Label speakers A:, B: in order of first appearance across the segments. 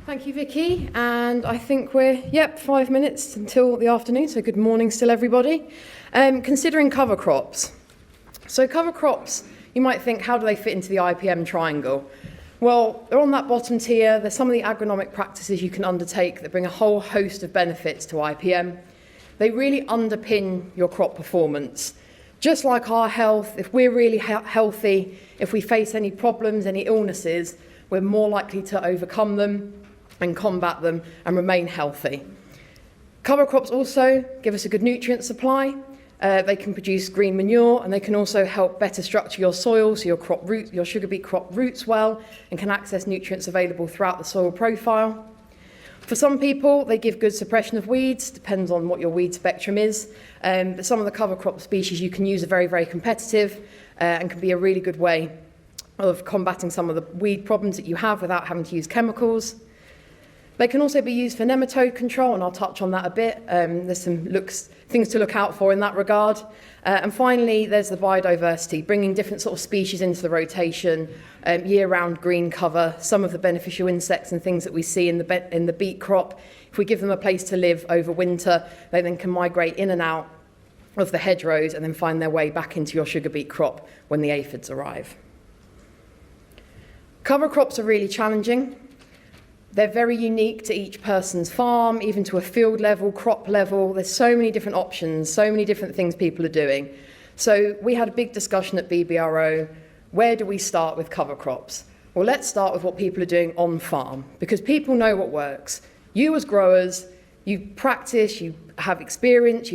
A: Thank you, Vicky. And I think we're, 5 minutes until the afternoon, so good morning still, everybody. Considering cover crops. So cover crops, you might think, how do they fit into the IPM triangle? Well, they're on that bottom tier. There's some of the agronomic practices you can undertake that bring a whole host of benefits to IPM. They really underpin your crop performance. Just like our health, if we're really healthy, if we face any problems, any illnesses, we're more likely to overcome them and combat them and remain healthy. Cover crops also give us a good nutrient supply. They can produce green manure, and they can also help better structure your soil so your sugar beet crop roots well and can access nutrients available throughout the soil profile. For some people, they give good suppression of weeds, depends on what your weed spectrum is. But some of the cover crop species you can use are very, very competitive and can be a really good way of combating some of the weed problems that you have without having to use chemicals. They can also be used for nematode control, and I'll touch on that a bit. There's some things to look out for in that regard. And finally, there's the biodiversity, bringing different sort of species into the rotation, year-round green cover, some of the beneficial insects and things that we see in the beet crop. If we give them a place to live over winter, they then can migrate in and out of the hedgerows and then find their way back into your sugar beet crop when the aphids arrive. Cover crops are really challenging. They're very unique to each person's farm, even to a field level, crop level. There's so many different options, so many different things people are doing. So we had a big discussion at BBRO. Where do we start with cover crops? Well, let's start with what people are doing on farm, because people know what works. You as growers, you practice, you have experience,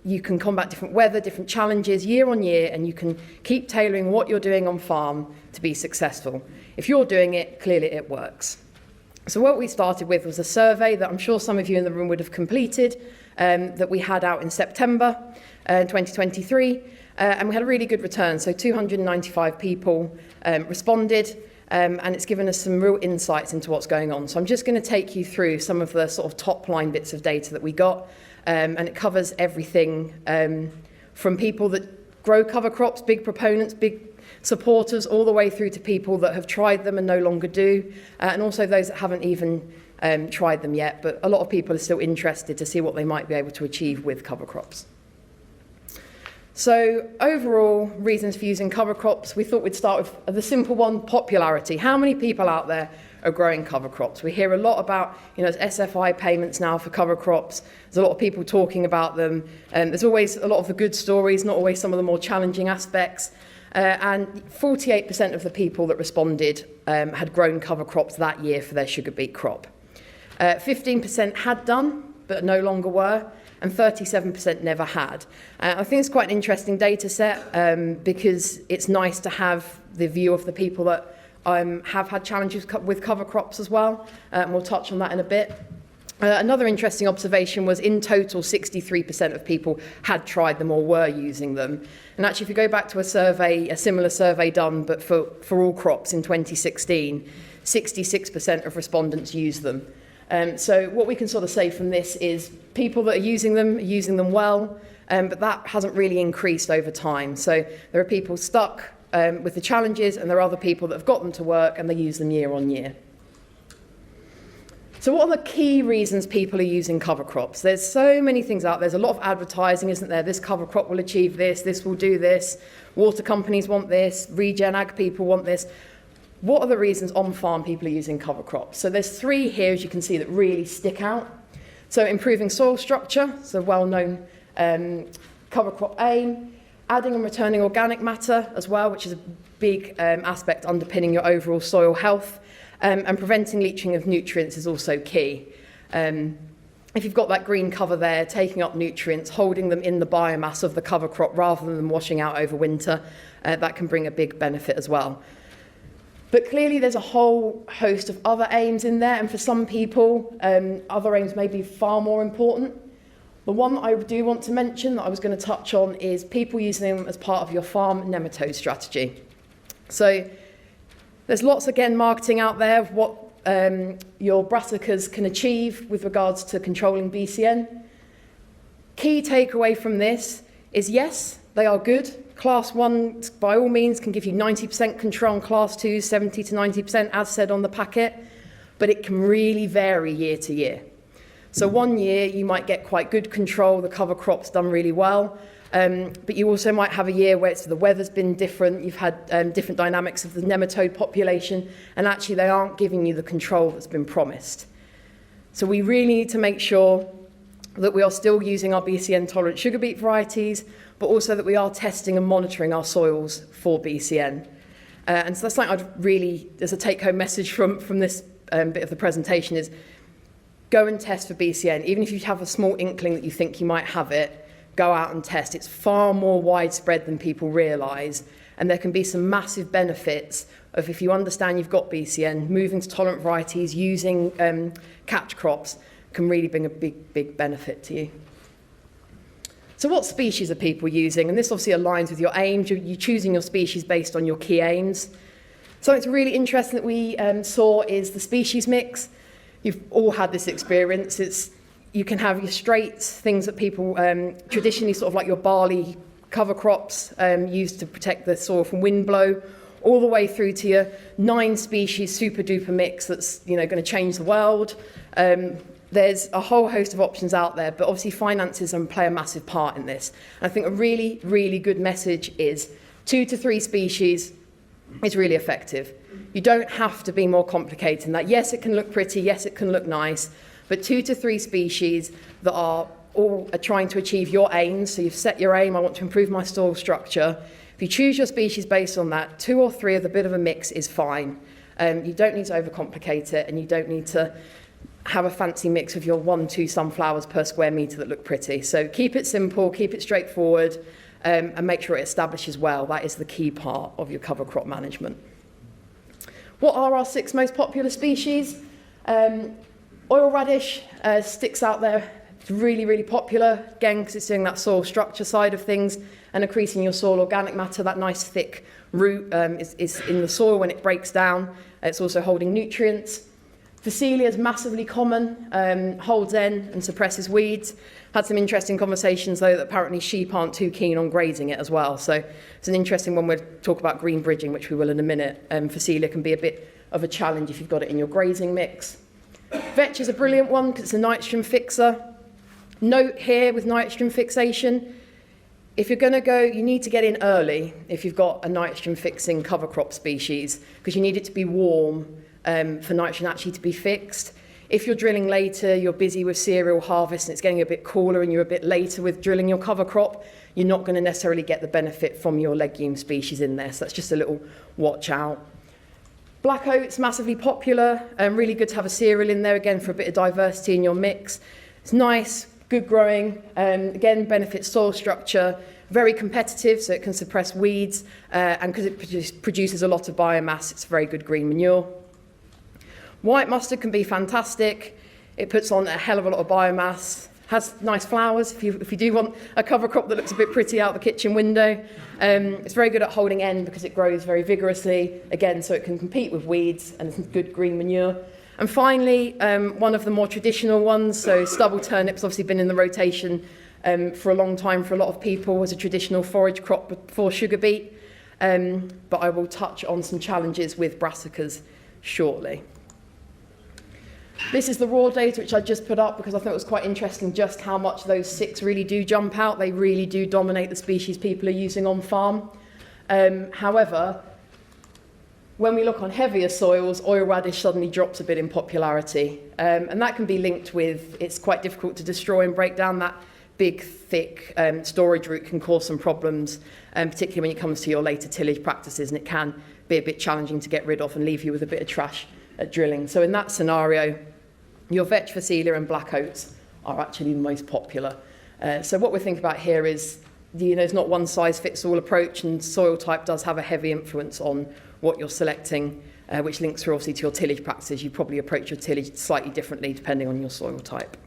A: you can combat different weather, different challenges year on year, and you can keep tailoring what you're doing on farm to be successful. If you're doing it, clearly it works. So what we started with was a survey that I'm sure some of you in the room would have completed, that we had out in September 2023, and we had a really good return. So 295 people responded, and it's given us some real insights into what's going on. So I'm just going to take you through some of the sort of top line bits of data that we got, and it covers everything from people that grow cover crops, big proponents, big supporters, all the way through to people that have tried them and no longer do, and also those that haven't even tried them yet, but a lot of people are still interested to see what they might be able to achieve with cover crops. So overall, reasons for using cover crops, we thought we'd start with the simple one, popularity. How many people out there are growing cover crops? We hear a lot about, there's SFI payments now for cover crops. There's a lot of people talking about them. There's always a lot of the good stories, not always some of the more challenging aspects. And 48% of the people that responded had grown cover crops that year for their sugar beet crop. 15% had done, but no longer were, and 37% never had. I think it's quite an interesting data set because it's nice to have the view of the people that have had challenges with cover crops as well, and we'll touch on that in a bit. Another interesting observation was in total 63% of people had tried them or were using them. And actually if you go back to a similar survey done but for all crops in 2016, 66% of respondents used them. So what we can sort of say from this is people that are using them well, but that hasn't really increased over time. So there are people stuck with the challenges, and there are other people that have got them to work and they use them year on year. So what are the key reasons people are using cover crops? There's so many things out there. There's a lot of advertising, isn't there? This cover crop will achieve this, this will do this, water companies want this, regen ag people want this. What are the reasons on farm people are using cover crops? So there's three here, as you can see, that really stick out. So improving soil structure, so well-known cover crop aim, adding and returning organic matter as well, which is a big aspect underpinning your overall soil health. And preventing leaching of nutrients is also key. If you've got that green cover there, taking up nutrients, holding them in the biomass of the cover crop rather than them washing out over winter, that can bring a big benefit as well. But clearly there's a whole host of other aims in there, and for some people, other aims may be far more important. The one that I do want to mention that I was going to touch on is people using them as part of your farm nematode strategy. So there's lots, again, marketing out there of what your brassicas can achieve with regards to controlling BCN. Key takeaway from this is, yes, they are good. Class 1, by all means, can give you 90% control, and Class 2, 70 to 90%, as said on the packet, but it can really vary year to year. So one year you might get quite good control, the cover crop's done really well, but you also might have a year where the weather's been different, you've had different dynamics of the nematode population, and actually they aren't giving you the control that's been promised. So we really need to make sure that we are still using our BCN-tolerant sugar beet varieties, but also that we are testing and monitoring our soils for BCN. And so that's something I'd really, as a take-home message from this bit of the presentation, is go and test for BCN. Even if you have a small inkling that you think you might have it, go out and test. It's far more widespread than people realise, and there can be some massive benefits of, if you understand you've got BCN, moving to tolerant varieties, using catch crops can really bring a big benefit to you. So what species are people using? And this obviously aligns with your aims. You're choosing your species based on your key aims. Something that's really interesting that we saw is the species mix. You've all had this experience. You can have your straights, things that people traditionally, sort of like your barley cover crops, used to protect the soil from wind blow, all the way through to your 9 species super duper mix that's going to change the world. There's a whole host of options out there, but obviously finances play a massive part in this. And I think a really, really good message is 2 to 3 species is really effective. You don't have to be more complicated than that. Yes, it can look pretty, yes, it can look nice, but 2 to 3 species that are all trying to achieve your aims. So you've set your aim, I want to improve my soil structure. If you choose your species based on that, 2 or 3 of the bit of a mix is fine. You don't need to overcomplicate it, and you don't need to have a fancy mix of your 1-2 sunflowers per square metre that look pretty. So keep it simple, keep it straightforward, and make sure it establishes well. That is the key part of your cover crop management. What are our 6 most popular species? Oil radish sticks out there. It's really, really popular, again, because it's doing that soil structure side of things and increasing your soil organic matter. That nice thick root is in the soil when it breaks down. It's also holding nutrients. Phacelia is massively common, holds in and suppresses weeds. Had some interesting conversations, though, that apparently sheep aren't too keen on grazing it as well. So it's an interesting one. We'll talk about green bridging, which we will in a minute. Phacelia can be a bit of a challenge if you've got it in your grazing mix. Vetch is a brilliant one because it's a nitrogen fixer. Note here with nitrogen fixation, if you're going to go, you need to get in early if you've got a nitrogen fixing cover crop species, because you need it to be warm for nitrogen actually to be fixed. If you're drilling later, you're busy with cereal harvest and it's getting a bit cooler and you're a bit later with drilling your cover crop, you're not going to necessarily get the benefit from your legume species in there. So that's just a little watch out. Black oats, massively popular, really good to have a cereal in there, again, for a bit of diversity in your mix. It's nice, good growing, again, benefits soil structure, very competitive, so it can suppress weeds, and because it produces a lot of biomass, it's very good green manure. White mustard can be fantastic. It puts on a hell of a lot of biomass, has nice flowers if you do want a cover crop that looks a bit pretty out the kitchen window. It's very good at holding end because it grows very vigorously, again, so it can compete with weeds, and it's good green manure. And finally, one of the more traditional ones, so stubble turnips, obviously been in the rotation for a long time for a lot of people as a traditional forage crop before sugar beet, but I will touch on some challenges with brassicas shortly. This is the raw data which I just put up because I thought it was quite interesting just how much those 6 really do jump out. They really do dominate the species people are using on farm. However, when we look on heavier soils, oil radish suddenly drops a bit in popularity. And that can be linked with, it's quite difficult to destroy and break down. That big, thick storage root can cause some problems, particularly when it comes to your later tillage practices, and it can be a bit challenging to get rid of and leave you with a bit of trash at drilling. So in that scenario, your vetch, phacelia and black oats are actually the most popular. So what we're thinking about here is, it's not one size fits all approach, and soil type does have a heavy influence on what you're selecting, which links through obviously to your tillage practices. You probably approach your tillage slightly differently depending on your soil type.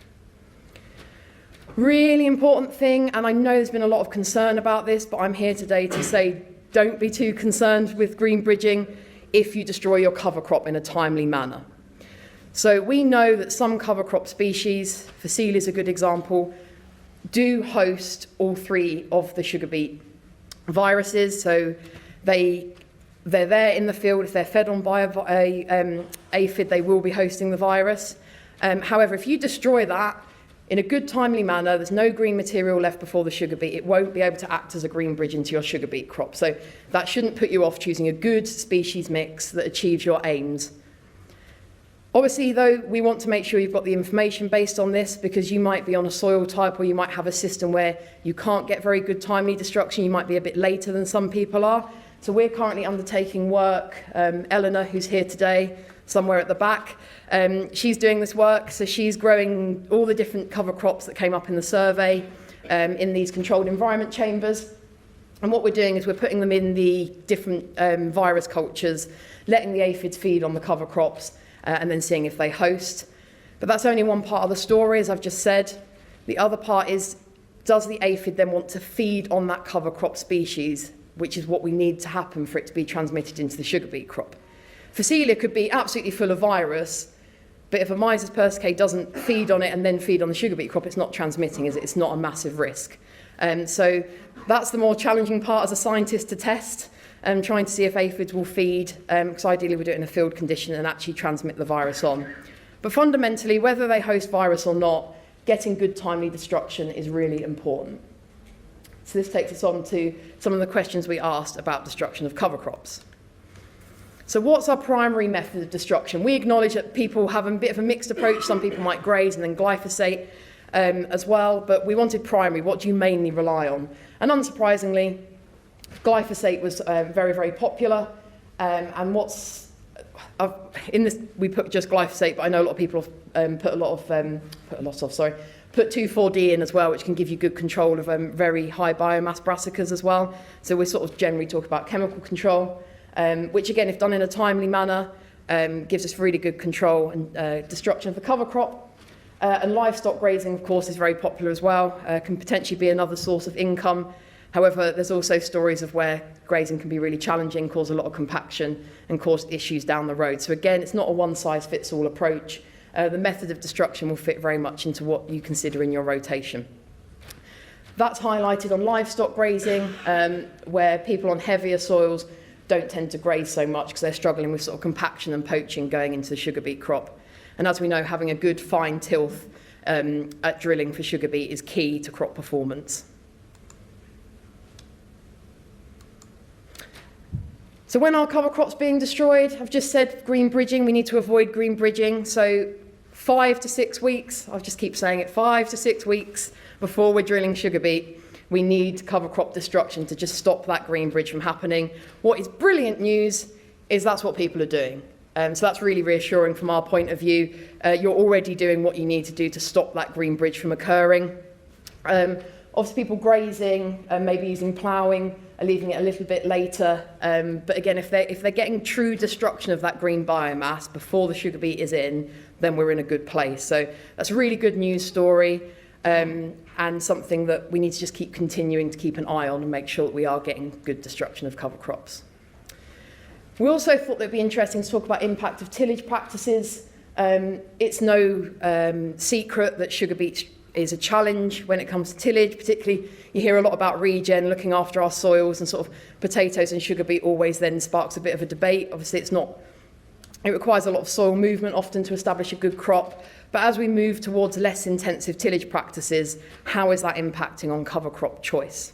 A: Really important thing, and I know there's been a lot of concern about this, but I'm here today to say don't be too concerned with green bridging if you destroy your cover crop in a timely manner. So we know that some cover crop species, phacelia is a good example, do host all 3 of the sugar beet viruses, so they're there in the field. If they're fed on by a aphid, they will be hosting the virus. However, if you destroy that in a good, timely manner, there's no green material left before the sugar beet, it won't be able to act as a green bridge into your sugar beet crop. So that shouldn't put you off choosing a good species mix that achieves your aims. Obviously, though, we want to make sure you've got the information based on this, because you might be on a soil type, or you might have a system where you can't get very good timely destruction. You might be a bit later than some people are. So we're currently undertaking work. Eleanor, who's here today, somewhere at the back, she's doing this work. So she's growing all the different cover crops that came up in the survey in these controlled environment chambers. And what we're doing is we're putting them in the different virus cultures, letting the aphids feed on the cover crops, and then seeing if they host. But that's only one part of the story, as I've just said. The other part is, does the aphid then want to feed on that cover crop species, which is what we need to happen for it to be transmitted into the sugar beet crop. Phacelia could be absolutely full of virus, but if a Mysis persicae doesn't feed on it and then feed on the sugar beet crop, it's not transmitting, is it? It's not a massive risk. So that's the more challenging part as a scientist to test, trying to see if aphids will feed, because ideally we do it in a field condition and actually transmit the virus on. But fundamentally, whether they host virus or not, getting good timely destruction is really important. So this takes us on to some of the questions we asked about destruction of cover crops. So what's our primary method of destruction? We acknowledge that people have a bit of a mixed approach. Some people might graze and then glyphosate as well, but we wanted primary. What do you mainly rely on? And unsurprisingly, glyphosate was very, very popular. And what's in this, we put just glyphosate, but I know a lot of people have put 2,4-D in as well, which can give you good control of very high biomass brassicas as well. So we're sort of generally talking about chemical control, which again, if done in a timely manner, gives us really good control and destruction of the cover crop. And livestock grazing, of course, is very popular as well, can potentially be another source of income. However, there's also stories of where grazing can be really challenging, cause a lot of compaction and cause issues down the road. So again, it's not a one-size-fits-all approach. The method of destruction will fit very much into what you consider in your rotation. That's highlighted on livestock grazing, where people on heavier soils don't tend to graze so much because they're struggling with sort of compaction and poaching going into the sugar beet crop. And as we know, having a good fine tilth at drilling for sugar beet is key to crop performance. So when our cover crop's being destroyed, I've just said green bridging, we need to avoid green bridging. So 5 to 6 weeks, I'll just keep saying it, 5 to 6 weeks before we're drilling sugar beet, we need cover crop destruction to just stop that green bridge from happening. What is brilliant news is that's what people are doing. So that's really reassuring from our point of view. You're already doing what you need to do to stop that green bridge from occurring. Obviously people grazing, maybe using ploughing, are leaving it a little bit later. But again, if they're getting true destruction of that green biomass before the sugar beet is in, then we're in a good place. So that's a really good news story, and something that we need to just keep continuing to keep an eye on and make sure that we are getting good destruction of cover crops. We also thought that it'd be interesting to talk about impact of tillage practices. It's no secret that sugar beet is a challenge when it comes to tillage. Particularly, you hear a lot about regen, looking after our soils, and sort of potatoes and sugar beet always then sparks a bit of a debate. Obviously, it requires a lot of soil movement often to establish a good crop. But as we move towards less intensive tillage practices, how is that impacting on cover crop choice?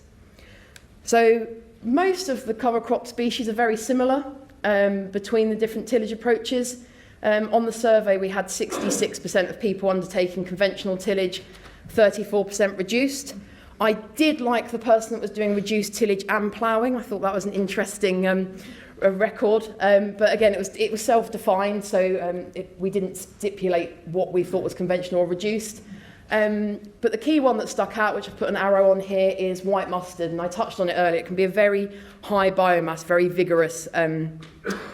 A: So most of the cover crop species are very similar between the different tillage approaches. On the survey, we had 66% of people undertaking conventional tillage, 34% reduced. I did like the person that was doing reduced tillage and ploughing. I thought that was an interesting record. But again, it was self-defined, so we didn't stipulate what we thought was conventional or reduced. But the key one that stuck out, which I've put an arrow on here, is white mustard. And I touched on it earlier. It can be a very high biomass, very vigorous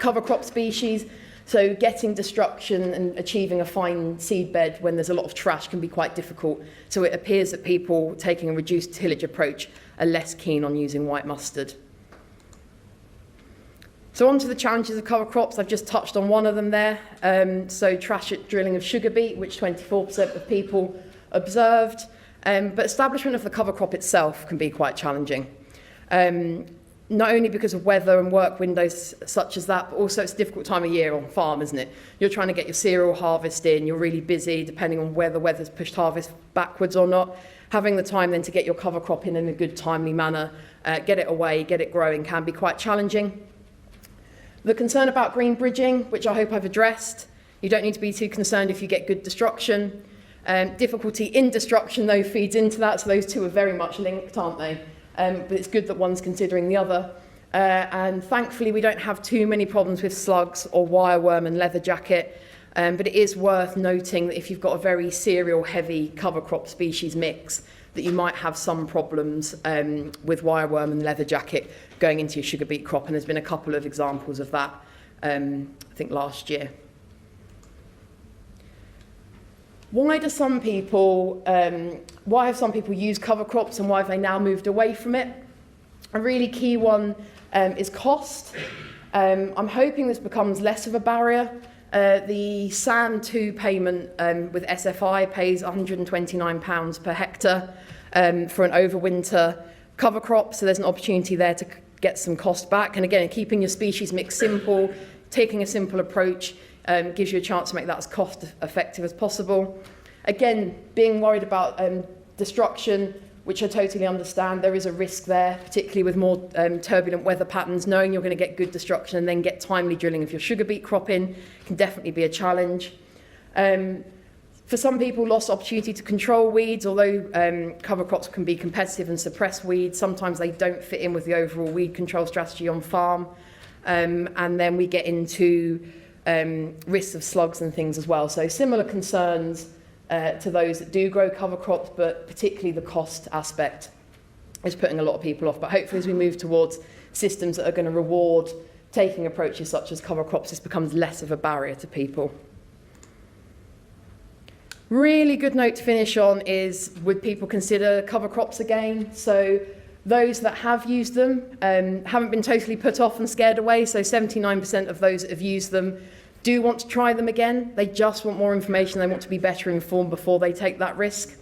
A: cover crop species. So getting destruction and achieving a fine seed bed when there's a lot of trash can be quite difficult. So it appears that people taking a reduced tillage approach are less keen on using white mustard. So on to the challenges of cover crops. I've just touched on one of them there. So trash at drilling of sugar beet, which 24% of people observed. But establishment of the cover crop itself can be quite challenging. Not only because of weather and work windows such as that, but also it's a difficult time of year on farm, isn't it? You're trying to get your cereal harvest in, you're really busy depending on whether the weather's pushed harvest backwards or not. Having the time then to get your cover crop in a good timely manner, get it away, get it growing can be quite challenging. The concern about green bridging, which I hope I've addressed, you don't need to be too concerned if you get good destruction. Difficulty in destruction though feeds into that, so those two are very much linked, aren't they? But it's good that one's considering the other. And thankfully we don't have too many problems with slugs or wireworm and leather jacket, but it is worth noting that if you've got a very cereal heavy cover crop species mix, that you might have some problems with wireworm and leather jacket going into your sugar beet crop, and there's been a couple of examples of that I think last year. Why have some people used cover crops and why have they now moved away from it? A really key one is cost. I'm hoping this becomes less of a barrier. The SAN 2 payment with SFI pays £129 per hectare for an overwinter cover crop, so there's an opportunity there to get some cost back. And again, keeping your species mix simple, taking a simple approach, gives you a chance to make that as cost effective as possible. Again, being worried about destruction, which I totally understand, there is a risk there, particularly with more turbulent weather patterns. Knowing you're going to get good destruction and then get timely drilling of your sugar beet crop in can definitely be a challenge. For some people, lost opportunity to control weeds, although cover crops can be competitive and suppress weeds, sometimes they don't fit in with the overall weed control strategy on farm. And then we get into risks of slugs and things as well. So similar concerns to those that do grow cover crops, but particularly the cost aspect is putting a lot of people off. But hopefully as we move towards systems that are going to reward taking approaches such as cover crops, this becomes less of a barrier to people. Really good note to finish on is, would people consider cover crops again? So those that have used them haven't been totally put off and scared away. So 79% of those that have used them do want to try them again. They just want more information. They want to be better informed before they take that risk.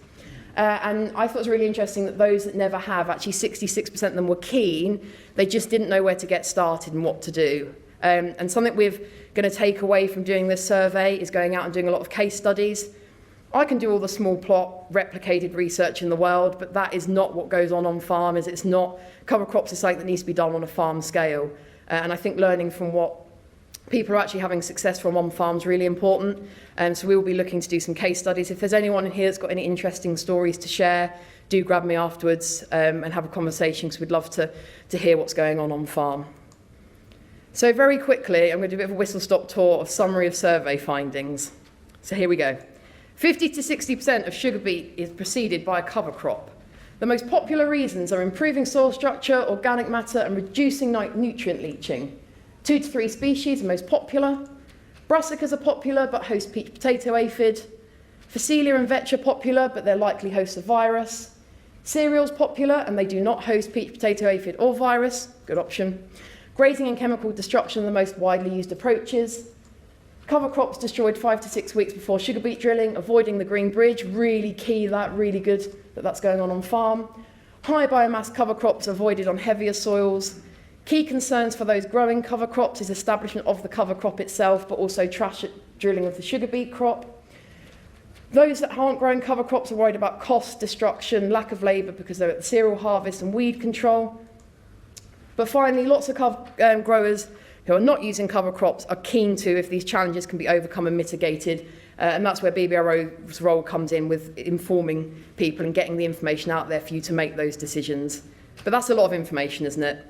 A: And I thought it was really interesting that those that never have, actually 66% of them were keen. They just didn't know where to get started and what to do. And something we're going to take away from doing this survey is going out and doing a lot of case studies. I can do all the small plot replicated research in the world, but that is not what goes on farm. It's not, cover crops is something that needs to be done on a farm scale. And I think learning from what people are actually having success from on farm is really important. So we will be looking to do some case studies. If there's anyone in here that's got any interesting stories to share, do grab me afterwards and have a conversation, because we'd love to hear what's going on farm. So very quickly, I'm going to do a bit of a whistle-stop tour of summary of survey findings. So here we go. 50 to 60% of sugar beet is preceded by a cover crop. The most popular reasons are improving soil structure, organic matter, and reducing nutrient leaching. 2 to 3 species are most popular. Brassicas are popular, but host peach potato aphid. Phacelia and vetch are popular, but they're likely hosts of virus. Cereals popular, and they do not host peach potato aphid or virus. Good option. Grazing and chemical destruction are the most widely used approaches. Cover crops destroyed 5 to 6 weeks before sugar beet drilling, avoiding the green bridge, really key, that really good that that's going on farm. High biomass cover crops avoided on heavier soils. Key concerns for those growing cover crops is establishment of the cover crop itself, but also trash drilling of the sugar beet crop. Those that aren't growing cover crops are worried about cost, destruction, lack of labour because they're at the cereal harvest and weed control. But finally, lots of growers who are not using cover crops are keen to, if these challenges can be overcome and mitigated, and that's where BBRO's role comes in, with informing people and getting the information out there for you to make those decisions. But that's a lot of information, isn't it?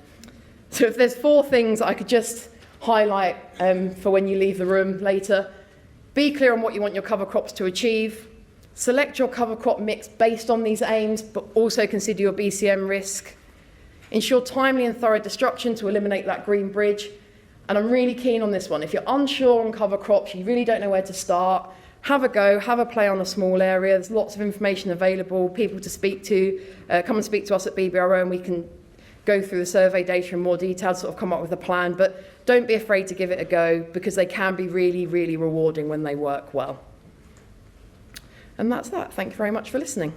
A: So if there's 4 things I could just highlight for when you leave the room later: be clear on what you want your cover crops to achieve, select your cover crop mix based on these aims, but also consider your BCM risk, ensure timely and thorough destruction to eliminate that green bridge. And I'm really keen on this one. If you're unsure on cover crops, you really don't know where to start, have a go, have a play on a small area. There's lots of information available, people to speak to. Come and speak to us at BBRO and we can go through the survey data in more detail, sort of come up with a plan. But don't be afraid to give it a go, because they can be really, really rewarding when they work well. And that's that. Thank you very much for listening.